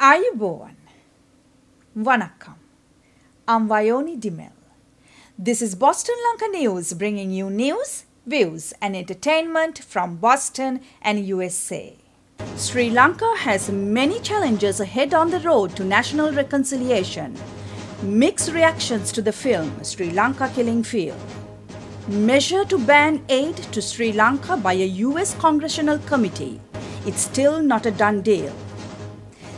Ayubowan. Vanakkam. I'm Vayoni Dimel. This is Boston Lanka News, bringing you news, views and entertainment from Boston and USA. Sri Lanka has many challenges ahead on the road to national reconciliation. Mixed reactions to the film Sri Lanka Killing Field. Measure to ban aid to Sri Lanka by a US congressional committee. It's still not a done deal.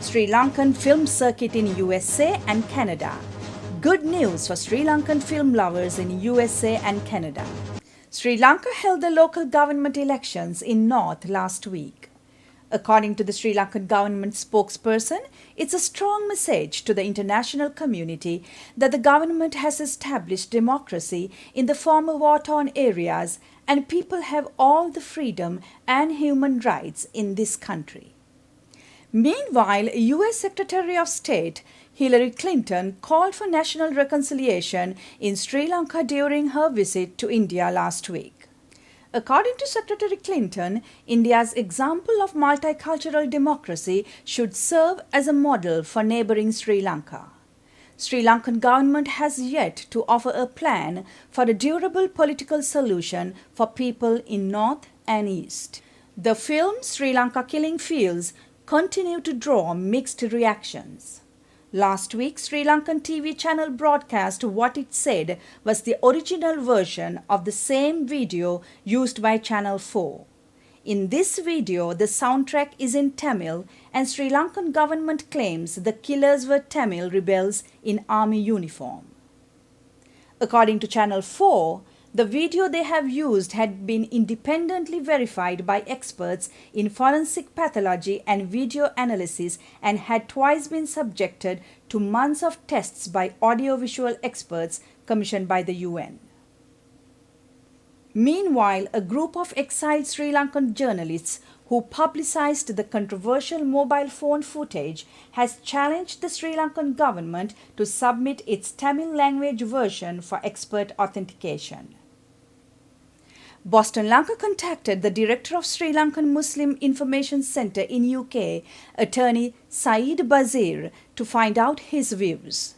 Sri Lankan film circuit in USA and Canada. Good news for Sri Lankan film lovers in USA and Canada. Sri Lanka held the local government elections in North last week. According to the Sri Lankan government spokesperson, it's a strong message to the international community that the government has established democracy in the former war-torn areas and people have all the freedom and human rights in this country. Meanwhile, U.S. Secretary of State Hillary Clinton called for national reconciliation in Sri Lanka during her visit to India last week. According to Secretary Clinton, India's example of multicultural democracy should serve as a model for neighboring Sri Lanka. Sri Lankan government has yet to offer a plan for a durable political solution for people in North and East. The film Sri Lanka Killing Fields continue to draw mixed reactions. Last week, Sri Lankan TV channel broadcast what it said was the original version of the same video used by Channel 4. In this video, the soundtrack is in Tamil and Sri Lankan government claims the killers were Tamil rebels in army uniform. According to Channel 4, the video they have used had been independently verified by experts in forensic pathology and video analysis and had twice been subjected to months of tests by audiovisual experts commissioned by the UN. Meanwhile, a group of exiled Sri Lankan journalists who publicized the controversial mobile phone footage has challenged the Sri Lankan government to submit its Tamil language version for expert authentication. Boston Lanka contacted the director of Sri Lankan Muslim Information Centre in UK, attorney Saeed Bazir, to find out his views.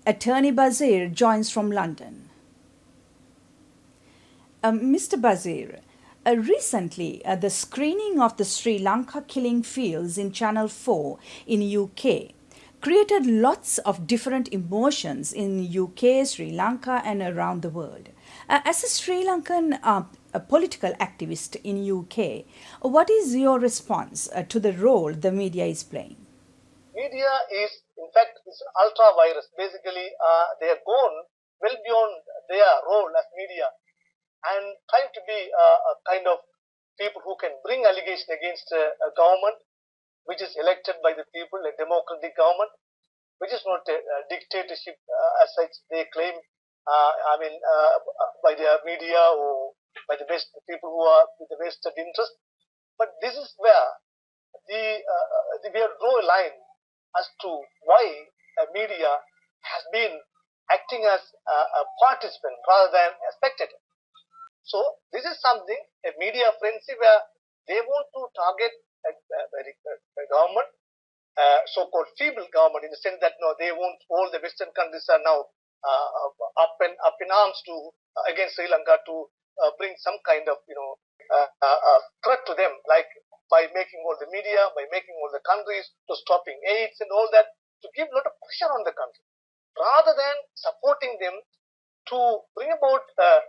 Attorney Bazir joins from London. Mr. Bazir, recently the screening of the Sri Lanka Killing Fields in Channel 4 in UK created lots of different emotions in UK, Sri Lanka and around the world. As a Sri Lankan a political activist in UK, what is your response to the role the media is playing? Media is, in fact, it's ultra-virus. Basically, they have gone well beyond their role as media and trying to be a kind of people who can bring allegation against a government which is elected by the people, a democratic government, which is not a dictatorship as such they claim. By their media or by the best people who are with the vested interest. But this is where we have drawn a line as to why media has been acting as a participant rather than a spectator. So this is something, a media frenzy where they want to target a government, so-called feeble government, in the sense that they want all the Western countries are now up in arms to against Sri Lanka to bring some kind of threat to them, like by making all the media, by making all the countries to stopping AIDS and all that, to give a lot of pressure on the country, rather than supporting them to bring about a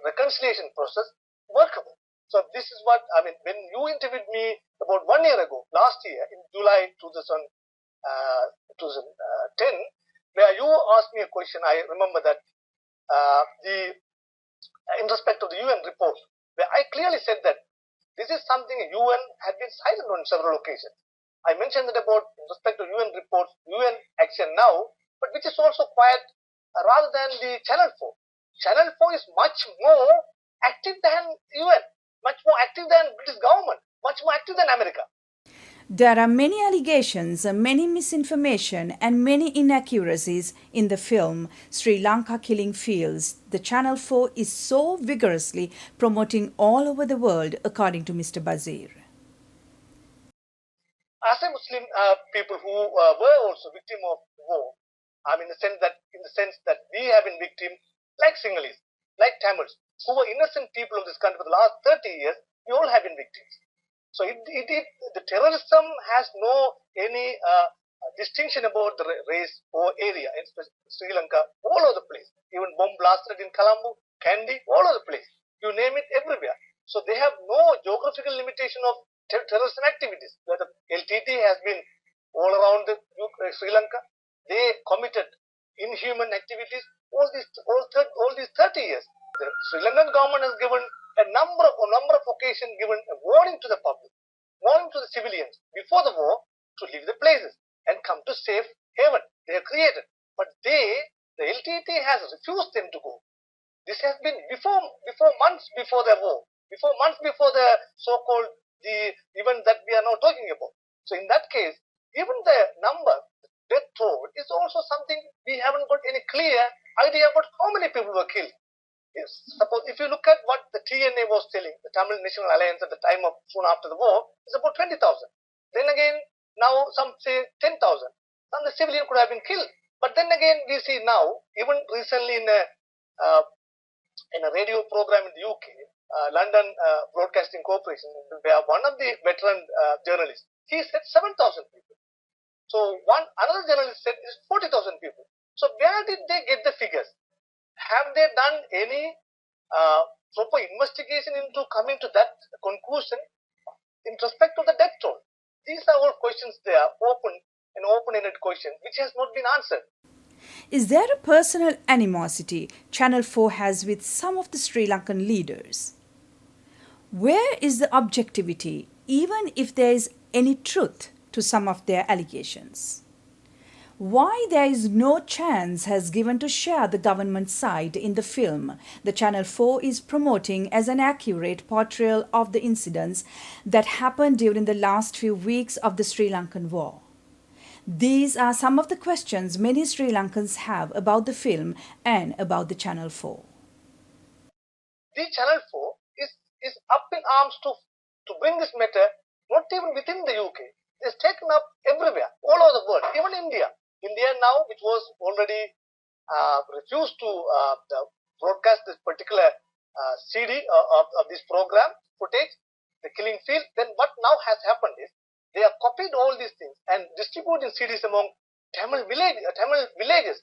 reconciliation process workable. So this is what I mean when you interviewed me about 1 year ago, last year in July 2010. Where you asked me a question, I remember that in respect of the UN report, where I clearly said that this is something UN had been silent on several occasions. I mentioned that about in respect to UN report, UN action now, but which is also quiet rather than the Channel 4. Channel 4 is much more active than UN, much more active than British government, much more active than America. There are many allegations, many misinformation and many inaccuracies in the film Sri Lanka Killing Fields. The Channel 4 is so vigorously promoting all over the world, according to Mr. Bazir. as a Muslim people who were also victim of war, in the sense that we have been victim, like Sinhalese, like Tamils, who were innocent people of this country for the last 30 years, we all have been victims. So the terrorism has no any distinction about the race or area. In Sri Lanka, all over the place, even bomb blasted in Colombo, Kandy, all over the place. You name it, everywhere. So they have no geographical limitation of terrorism activities. Where the LTT has been all around Sri Lanka. They committed inhuman activities all these 30 years. The Sri Lankan government has given a number of occasions, given a warning to the public, warning to the civilians before the war to leave the places and come to safe haven they have created. But the LTT has refused them to go. This has been before months before the war, months before the so-called the event that we are now talking about. So in that case, even the number, death toll, is also something we haven't got any clear idea about how many people were killed. Yes. Suppose if you look at what the TNA was telling, the Tamil National Alliance at the time of soon after the war, is about 20,000. Then again, now some say 10,000. Some the civilian could have been killed. But then again, we see now, even recently in a radio program in the UK, London Broadcasting Corporation, where one of the veteran journalists, he said 7,000 people. So another journalist said it's 40,000 people. So where did they get the figures? Have they done any proper investigation into coming to that conclusion in respect to the death toll? These are all questions they are open-ended questions which has not been answered. Is there a personal animosity Channel 4 has with some of the Sri Lankan leaders? Where is the objectivity, even if there is any truth to some of their allegations? Why there is no chance has given to share the government side in the film the Channel 4 is promoting as an accurate portrayal of the incidents that happened during the last few weeks of the Sri Lankan war? These are some of the questions many Sri Lankans have about the film and about the Channel 4. The Channel 4 is up in arms to bring this matter, not even within the UK. It's taken up everywhere, all over the world, even India. India now, which was already refused to broadcast this particular CD of this program footage, the Killing Field, then what now has happened is they have copied all these things and distributing CDs among Tamil villages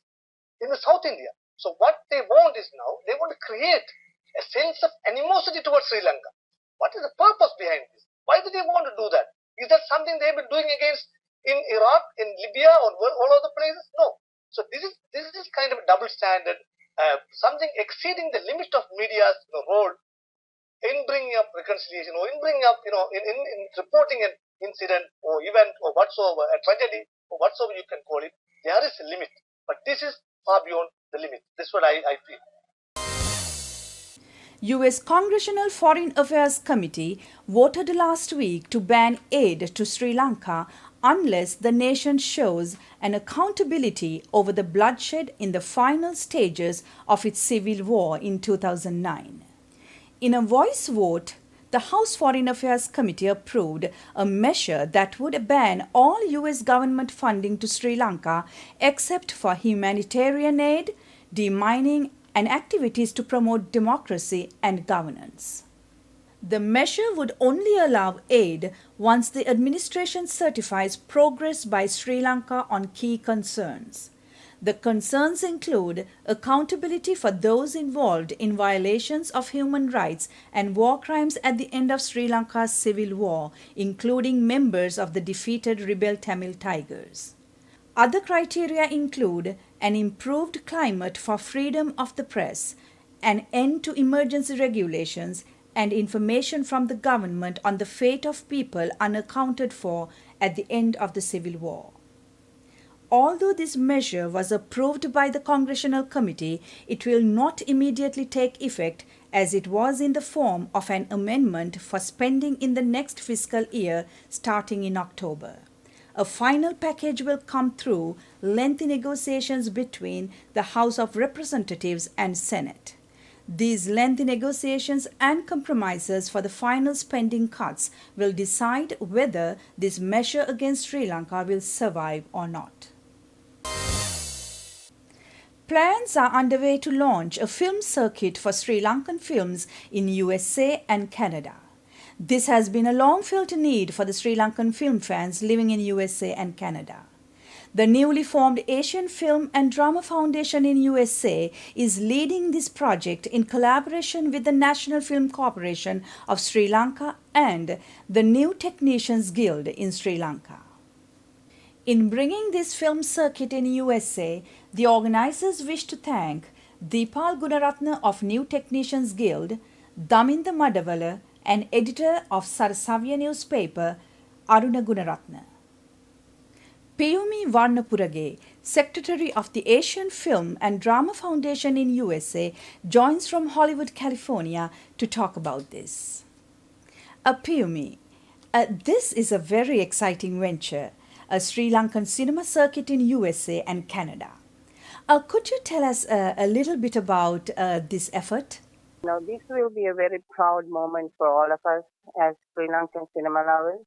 in the South India. So what they want is now, they want to create a sense of animosity towards Sri Lanka. What is the purpose behind this? Why do they want to do that? Is that something they've been doing against in Iraq, in Libya, or all other places? No. So this is kind of a double standard, something exceeding the limit of media's role in bringing up reconciliation or in bringing up, in reporting an incident or event or whatsoever, a tragedy or whatsoever you can call it. There is a limit, but this is far beyond the limit. That's what I feel. U.S. Congressional Foreign Affairs Committee voted last week to ban aid to Sri Lanka unless the nation shows an accountability over the bloodshed in the final stages of its civil war in 2009. In a voice vote, the House Foreign Affairs Committee approved a measure that would ban all U.S. government funding to Sri Lanka except for humanitarian aid, demining, and activities to promote democracy and governance. The measure would only allow aid once the administration certifies progress by Sri Lanka on key concerns. The concerns include accountability for those involved in violations of human rights and war crimes at the end of Sri Lanka's civil war, including members of the defeated rebel Tamil Tigers. Other criteria include an improved climate for freedom of the press, an end to emergency regulations, and information from the government on the fate of people unaccounted for at the end of the Civil War. Although this measure was approved by the Congressional Committee, it will not immediately take effect as it was in the form of an amendment for spending in the next fiscal year starting in October. A final package will come through lengthy negotiations between the House of Representatives and Senate. These lengthy negotiations and compromises for the final spending cuts will decide whether this measure against Sri Lanka will survive or not. Plans are underway to launch a film circuit for Sri Lankan films in USA and Canada. This has been a long felt need for the Sri Lankan film fans living in USA and Canada. The newly formed Asian Film and Drama Foundation in USA is leading this project in collaboration with the National Film Corporation of Sri Lanka and the New Technicians Guild in Sri Lanka. In bringing this film circuit in USA, the organizers wish to thank Deepal Gunaratne of New Technicians Guild, Daminda Madavala, and editor of Sarasavya newspaper, Aruna Gunaratne. Piyumi Varnapurage, Secretary of the Asian Film and Drama Foundation in USA, joins from Hollywood, California to talk about this. Piyumi, this is a very exciting venture, a Sri Lankan cinema circuit in USA and Canada. Could you tell us a little bit about this effort? Now, this will be a very proud moment for all of us as Sri Lankan cinema lovers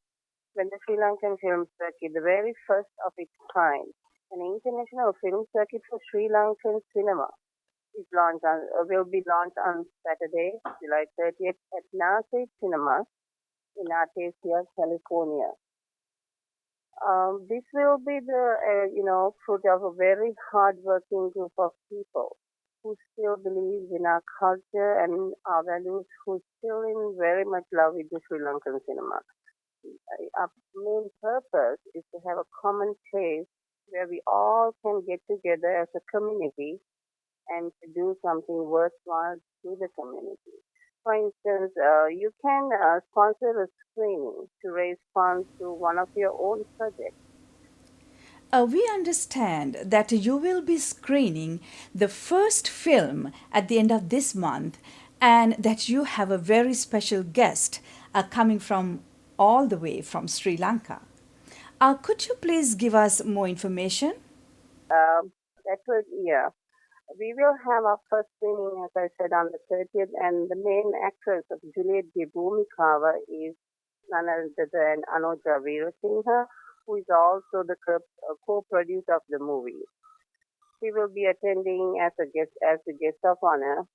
when the Sri Lankan film circuit, the very first of its kind, an international film circuit for Sri Lankan cinema, will be launched on Saturday, July 30th at Nasa Cinemas in Artesia, California. This will be the fruit of a very hard-working group of people who still believe in our culture and our values, who still in very much love with the Sri Lankan cinema. Our main purpose is to have a common place where we all can get together as a community and to do something worthwhile to the community. For instance, you can sponsor a screening to raise funds to one of your own projects. We understand that you will be screening the first film at the end of this month and that you have a very special guest coming from all the way from Sri Lanka. Could you please give us more information? We will have our first screening, as I said, on the 30th, and the main actress of Juliet de Bhumikava is none other than Anuja Veerasinghe, who is also the co-producer of the movie. She will be attending as the guest of honor,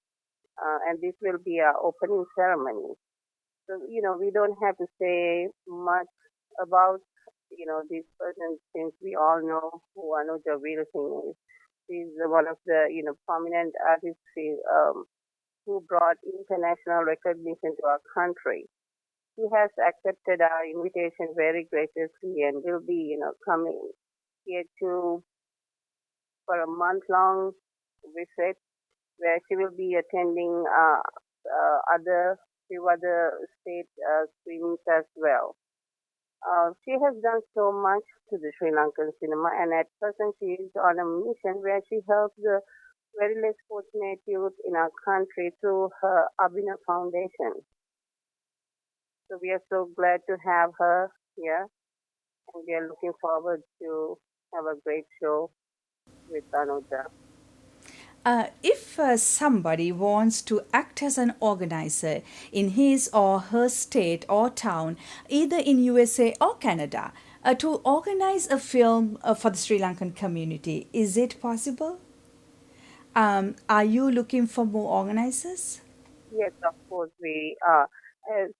and this will be our opening ceremony. So, we don't have to say much about, this person since we all know who Anuja Veerasinghe is. She's one of the, prominent artists who brought international recognition to our country. She has accepted our invitation very graciously and will be, coming here for a month-long visit where she will be attending few other state screenings as well. She has done so much to the Sri Lankan cinema, and at present she is on a mission where she helps the very less fortunate youth in our country through her Abhina Foundation. So we are so glad to have her here, and we are looking forward to have a great show with Anuja. If somebody wants to act as an organizer in his or her state or town, either in USA or Canada, to organize a film for the Sri Lankan community, is it possible? Are you looking for more organizers? Yes, of course we are.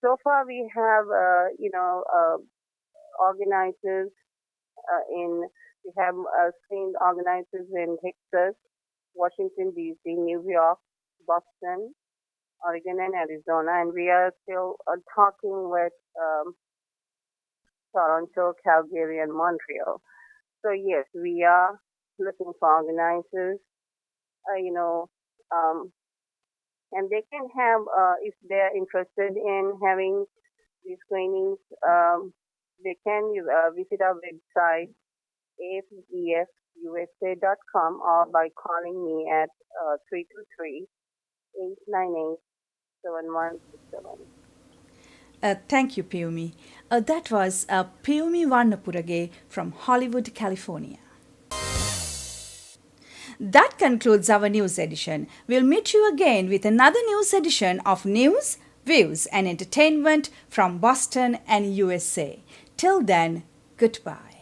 So far we have, organizers we have screened organizers in Texas, Washington, D.C., New York, Boston, Oregon, and Arizona, and we are still talking with Toronto, Calgary, and Montreal. So yes, we are looking for organizers, and they can have, if they're interested in having these screenings, they can visit our website, afefusa.com, or by calling me at 323-898-7167. Thank you, Piyumi. That was Piyumi Varnapurage from Hollywood, California. That concludes our news edition. We'll meet you again with another news edition of News, Views and Entertainment from Boston and USA. Till then, goodbye.